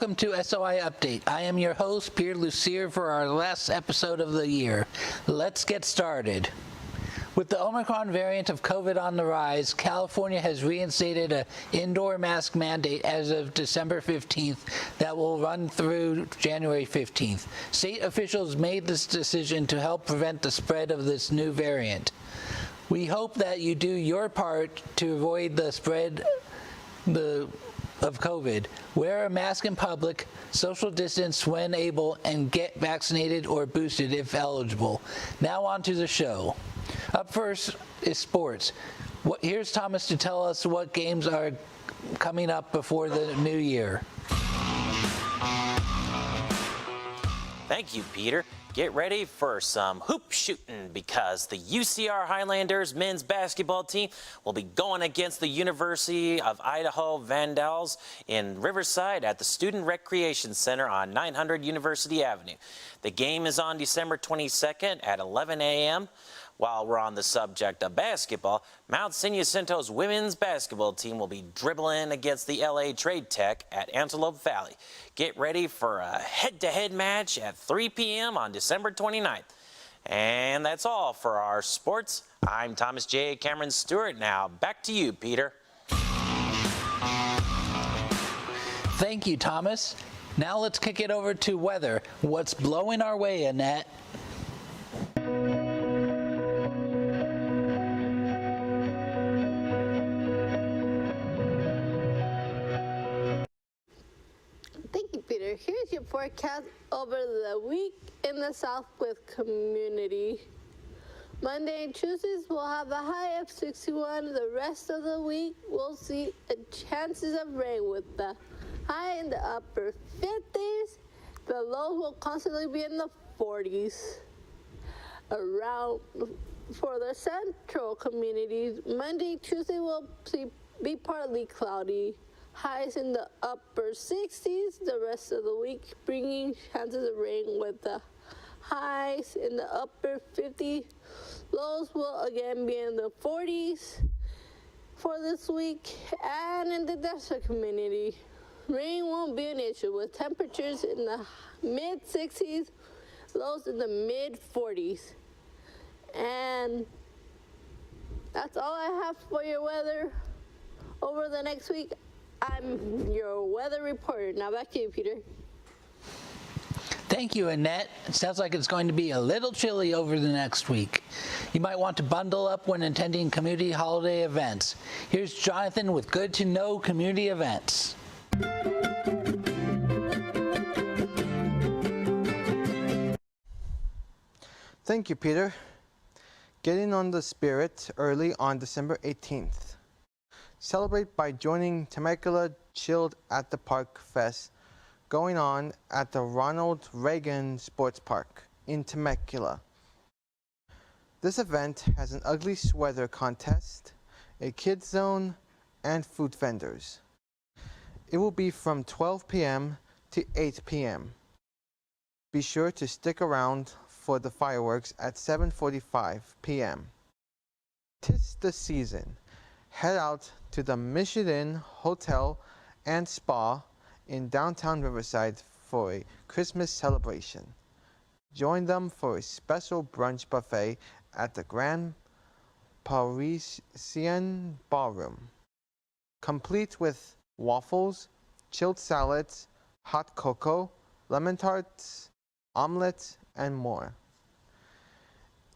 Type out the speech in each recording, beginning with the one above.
welcome to SOI Update. I am your host, Pierre Lucier, for our last episode of the year. Let's get started. With the Omicron variant of COVID on the rise, California has reinstated an indoor mask mandate as of December 15th that will run through January 15th. State officials made this decision to help prevent the spread of this new variant. We hope that you do your part to avoid the spread of COVID. Wear a mask in public, social distance when able, and get vaccinated or boosted if eligible. Now on to the show. Up first is sports. Here's Thomas to tell us what games are coming up before the new year. Thank you, Peter. Get ready for some hoop shooting because the UCR Highlanders men's basketball team will be going against the University of Idaho Vandals in Riverside at the Student Recreation Center on 900 University Avenue. The game is on December 22nd at 11 a.m. While we're on the subject of basketball, Mount San Jacinto's women's basketball team will be dribbling against the LA Trade Tech at Antelope Valley. Get ready for a head-to-head match at 3 p.m. on December 29th. And that's all for our sports. I'm Thomas J. Cameron Stewart. Now back to you, Peter. Thank you, Thomas. Now let's kick it over to weather. What's blowing our way, Annette? Thank you, Peter. Here's your forecast over the week in the Southwest community. Monday and Tuesdays will have a high of 61. The rest of the week we'll see chances of rain with the high in the upper 50s. The lows will constantly be in the 40s. Around for the central communities, Monday, Tuesday will be partly cloudy. Highs in the upper 60s, the rest of the week bringing chances of rain with the highs in the upper 50s. Lows will again be in the 40s for this week. And in the desert community, rain won't be an issue with temperatures in the mid 60s, lows in the mid 40s. And that's all I have for your weather over the next week. I'm your weather reporter. Now back to you, Peter. Thank you, Annette. It sounds like it's going to be a little chilly over the next week. You might want to bundle up when attending community holiday events. Here's Jonathan with Good to Know community events. Thank you, Peter. Getting on the spirit early on December 18th. Celebrate by joining Temecula Chilled at the Park Fest going on at the Ronald Reagan Sports Park in Temecula. This event has an ugly sweater contest, a kids zone, and food vendors. It will be from 12 p.m. to 8 p.m. Be sure to stick around for the fireworks at 7:45 p.m. 'Tis the season. Head out to the Michelin Hotel and Spa in downtown Riverside for a Christmas celebration. Join them for a special brunch buffet at the Grand Parisian Ballroom, complete with waffles, chilled salads, hot cocoa, lemon tarts, omelets, and more.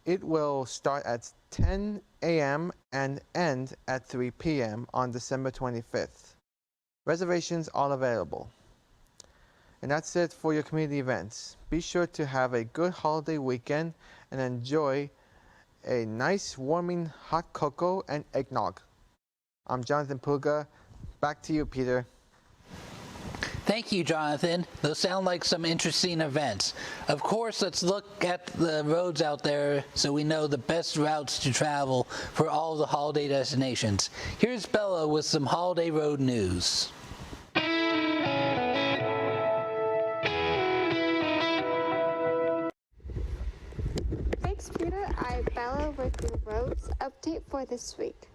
It will start at 10 a.m. and end at 3 p.m. on December 25th. Reservations are available. And that's it for your community events. Be sure to have a good holiday weekend and enjoy a nice warming hot cocoa and eggnog. I'm Jonathan Puga. Back to you, Peter. Thank you, Jonathan. Those sound like some interesting events. Of course, let's look at the roads out there so we know the best routes to travel for all the holiday destinations. Here's Bella with some holiday road news. Thanks, Peter. I'm Bella with the roads update for this week.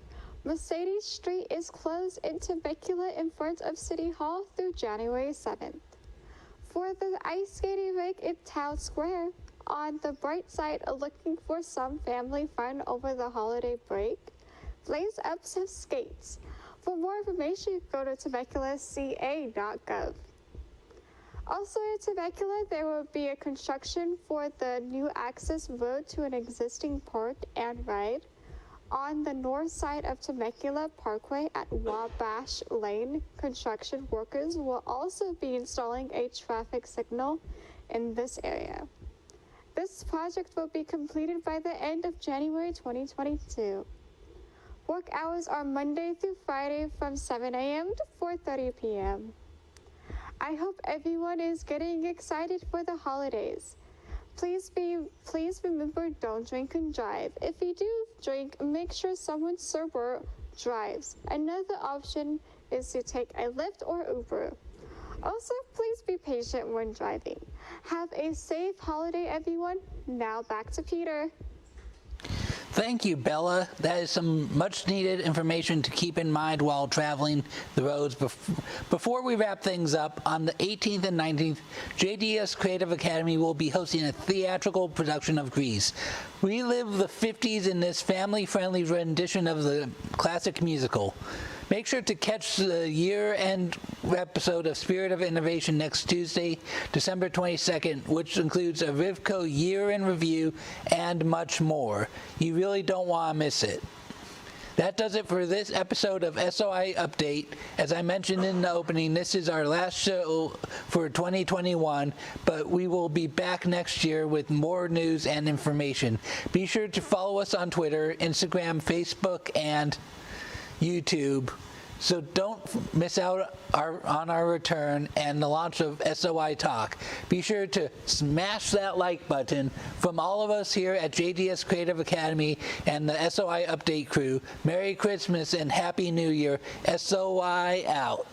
Mercedes Street is closed in Temecula in front of City Hall through January 7th. for the ice skating rink in Town Square. On the bright side of looking for some family fun over the holiday break, blaze up some skates. For more information, go to TemeculaCA.gov. Also in Temecula, there will be a construction for the new access road to an existing park and ride. On the north side of Temecula Parkway at Wabash Lane, construction workers will also be installing a traffic signal in this area. This project will be completed by the end of January 2022. Work hours are Monday through Friday from 7 a.m. to 4:30 p.m. I hope everyone is getting excited for the holidays. Please remember, don't drink and drive. If you do drink, make sure someone sober drives. Another option is to take a Lyft or Uber. Also, please be patient when driving. Have a safe holiday, everyone. Now back to Peter. Thank you, Bella. That is some much-needed information to keep in mind while traveling the roads. Before we wrap things up, on the 18th and 19th, JDS Creative Academy will be hosting a theatrical production of Grease. Relive the 50s in this family-friendly rendition of the classic musical. Make sure to catch the year-end episode of Spirit of Innovation next Tuesday, December 22nd, which includes a Rivco year in review and much more. You really don't want to miss it. That does it for this episode of SOI Update. As I mentioned in the opening, this is our last show for 2021, but we will be back next year with more news and information. Be sure to follow us on Twitter, Instagram, Facebook, and YouTube, so don't miss out on our return and the launch of SOI Talk. Be sure to smash that like button. From all of us here at JDS Creative Academy and the SOI Update crew, Merry Christmas and Happy New Year. SOI out.